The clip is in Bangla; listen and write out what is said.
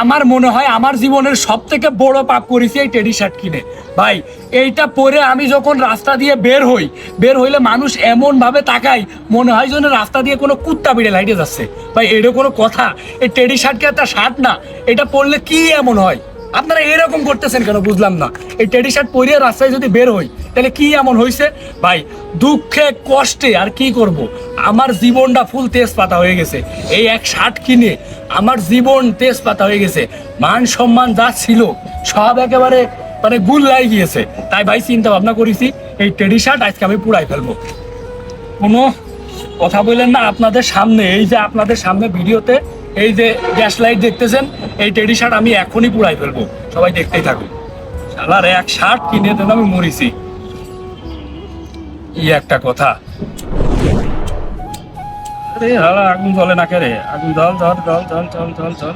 আমার মনে হয় আমার জীবনের সব থেকে বড় পাপ করেছি এই টেডি শার্ট কিনে। ভাই এইটা পরে আমি যখন রাস্তা দিয়ে বের হইলে মানুষ এমন ভাবে তাকায়, মনে হয় যেন রাস্তা দিয়ে কোনো কুত্তা বিড়ে লাইটে যাচ্ছে। ভাই এটা কোনো কথা? এই টেডি শার্ট কি একটা শার্ট না? এটা পরলে কি এমন হয়? আপনারা এরকম করতেছেন কেন বুঝলাম না। এই টেডি শার্ট পরিয়ে রাস্তায় যদি বের হই তাহলে কি এমন হয়েছে? ভাই দুঃখে কষ্টে আর কি করব, আমার জীবনটা ফুল তেজপাতা হয়ে গেছে। এই এক শার্ট কিনে আমার জীবন তেজপাতা হয়ে গেছে, মান সম্মান যা ছিল সব একেবারে মানে গুল লাই গিয়েছে। তাই ভাই চিন্তা ভাবনা করেছি এই টেডি শার্ট আজকে আমি পুড়াই ফেলবো। কোনো কথা বললেন না আপনাদের সামনে, এই যে আপনাদের সামনে ভিডিওতে এই যে গ্যাস লাইট দেখতেছেন, এই টেডি শার্ট আমি এখনই পুড়াই ফেলবো। সবাই দেখতেই থাকুন। শালার এক শার্ট কিনে দেন আমি মরিছি, ই একটা কথা। আরে হালা আগুন জ্বলে না কে রে? আগুন জল জল জল জল জল জল জল।